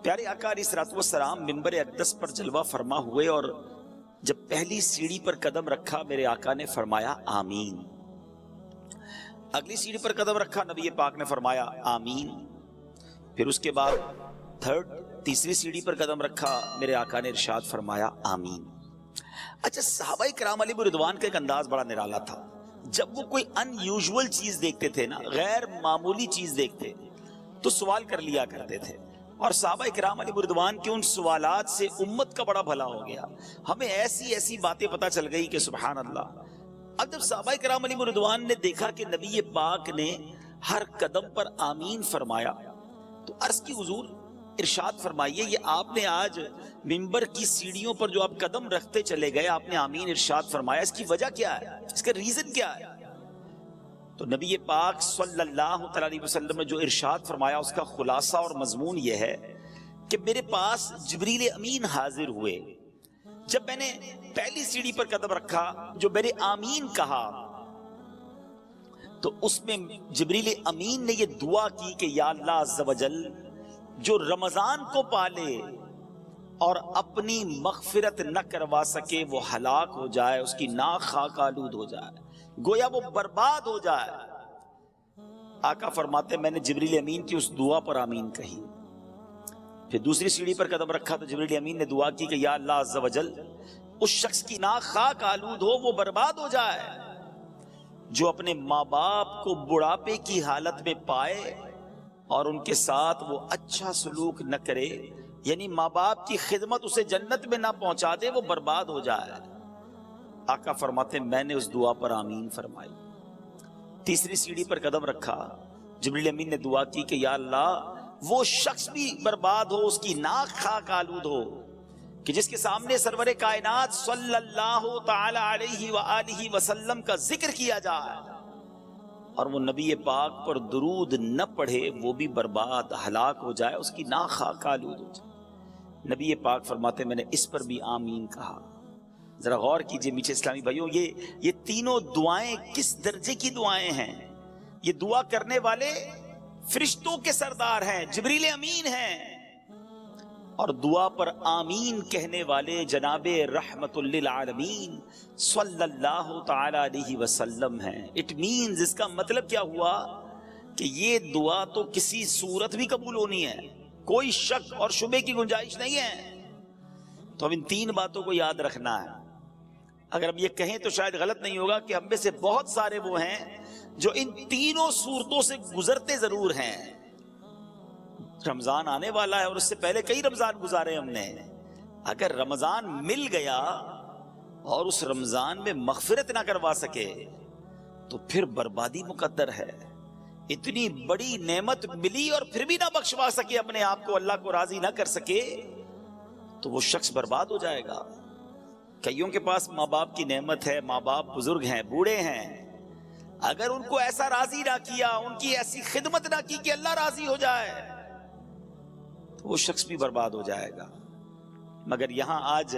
پیارے آقا علیہ السلام منبر اقدس پر جلوہ فرما ہوئے اور جب پہلی سیڑھی پر قدم رکھا میرے آقا نے فرمایا آمین. اگلی سیڑھی پر قدم رکھا نبی پاک نے فرمایا آمین. پھر اس کے بعد تیسری سیڑھی پر قدم رکھا میرے آقا نے ارشاد فرمایا آمین. اچھا، صحابہ کرام علیہ رضوان کا ایک انداز بڑا نرالا تھا. جب وہ کوئی ان یوزول چیز دیکھتے تھے نا، غیر معمولی چیز دیکھتے تو سوال کر لیا کرتے تھے، اور صحابہ کرام علیہ رضوان کے ان سوالات سے امت کا بڑا بھلا ہو گیا. ہمیں ایسی ایسی باتیں پتہ چل گئی کہ سبحان اللہ. اب جب صحابہ کرام علیہ رضوان نے دیکھا کہ نبی پاک نے ہر قدم پر آمین فرمایا تو عرض کی حضور ارشاد فرمائیے، یہ آپ نے آج منبر کی سیڑھیوں پر جو آپ قدم رکھتے چلے گئے آپ نے آمین ارشاد فرمایا، اس کی وجہ کیا ہے، اس کا ریزن کیا ہے؟ تو نبی پاک صلی اللہ علیہ وسلم نے جو ارشاد فرمایا اس کا خلاصہ اور مضمون یہ ہے کہ میرے پاس جبریل امین حاضر ہوئے. جب میں نے پہلی سیڑھی پر قدم رکھا جو میں نے آمین کہا تو اس میں جبریل امین نے یہ دعا کی کہ یا اللہ عز و جل، جو رمضان کو پالے اور اپنی مغفرت نہ کروا سکے وہ ہلاک ہو جائے، اس کی ناک خاک آلود ہو جائے، گویا وہ برباد ہو جائے. آقا فرماتے میں نے جبریل امین کی اس دعا پر آمین کہی. پھر دوسری سیڑھی پر قدم رکھا تو جبریل امین نے دعا کی کہ یا اللہ عز و جل، اس شخص کی ناک خاک آلود ہو، وہ برباد ہو جائے جو اپنے ماں باپ کو بڑھاپے کی حالت میں پائے اور ان کے ساتھ وہ اچھا سلوک نہ کرے، یعنی ماں باپ کی خدمت اسے جنت میں نہ پہنچا دے، وہ برباد ہو جائے. آقا فرماتے میں نے اس دعا پر آمین فرمائی. تیسری سیڑھی پر قدم رکھا، جبریل امین نے دعا کی کہ یا اللہ، وہ شخص بھی برباد ہو، اس کی ناک خاک آلود ہو کہ جس کے سامنے سرور کائنات صلی اللہ تعالی علیہ وآلہ وسلم کا ذکر کیا جائے اور وہ نبی پاک پر درود نہ پڑھے، وہ بھی برباد ہلاک ہو جائے، اس کی ناک خاک آلود ہو جائے. نبی پاک فرماتے میں نے اس پر بھی آمین کہا. ذرا غور کیجئے میٹھے اسلامی بھائیوں، یہ تینوں دعائیں کس درجے کی دعائیں ہیں. یہ دعا کرنے والے فرشتوں کے سردار ہیں، جبریل امین ہیں، اور دعا پر آمین کہنے والے جناب رحمت للعالمین صلی اللہ تعالی علیہ وسلم ہیں. اٹ مینز، اس کا مطلب کیا ہوا کہ یہ دعا تو کسی صورت بھی قبول ہونی ہے، کوئی شک اور شبے کی گنجائش نہیں ہے. تو ہم ان تین باتوں کو یاد رکھنا ہے. اگر ہم یہ کہیں تو شاید غلط نہیں ہوگا کہ ہم میں سے بہت سارے وہ ہیں جو ان تینوں صورتوں سے گزرتے ضرور ہیں. رمضان آنے والا ہے اور اس سے پہلے کئی رمضان گزارے ہم نے. اگر رمضان مل گیا اور اس رمضان میں مغفرت نہ کروا سکے تو پھر بربادی مقدر ہے. اتنی بڑی نعمت ملی اور پھر بھی نہ بخشوا سکے اپنے آپ کو، اللہ کو راضی نہ کر سکے، تو وہ شخص برباد ہو جائے گا. کئیوں کے پاس ماں باپ کی نعمت ہے، ماں باپ بزرگ ہیں، بوڑھے ہیں، اگر ان کو ایسا راضی نہ کیا، ان کی ایسی خدمت نہ کی کہ اللہ راضی ہو جائے، تو وہ شخص بھی برباد ہو جائے گا. مگر یہاں آج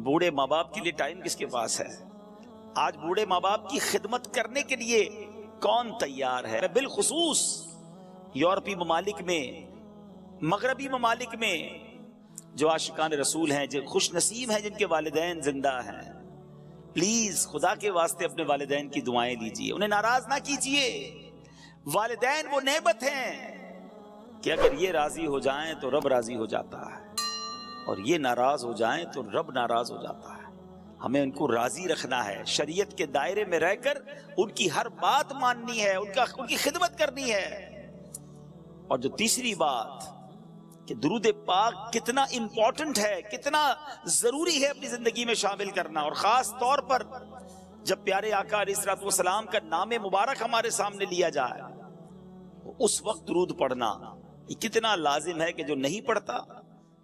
بوڑھے ماں باپ کے لیے ٹائم کس کے پاس ہے؟ آج بوڑھے ماں باپ کی خدمت کرنے کے لیے کون تیار ہے؟ بالخصوص یورپی ممالک میں، مغربی ممالک میں جو عاشقان رسول ہیں، جو خوش نصیب ہیں جن کے والدین زندہ ہیں، پلیز خدا کے واسطے اپنے والدین کی دعائیں لیجئے، انہیں ناراض نہ کیجئے. والدین وہ نعمت ہیں کہ اگر یہ راضی ہو جائیں تو رب راضی ہو جاتا ہے، اور یہ ناراض ہو جائیں تو رب ناراض ہو جاتا ہے. ہمیں ان کو راضی رکھنا ہے، شریعت کے دائرے میں رہ کر ان کی ہر بات ماننی ہے، ان کی خدمت کرنی ہے. اور جو تیسری بات کہ درود پاک کتنا امپورٹنٹ ہے، کتنا ضروری ہے اپنی زندگی میں شامل کرنا، اور خاص طور پر جب پیارے آقا علیہ السلام کا نام مبارک ہمارے سامنے لیا جائے اس وقت درود پڑھنا یہ کتنا لازم ہے کہ جو نہیں پڑھتا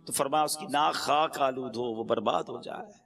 تو فرمایا اس کی ناک خاک آلود ہو، وہ برباد ہو جائے.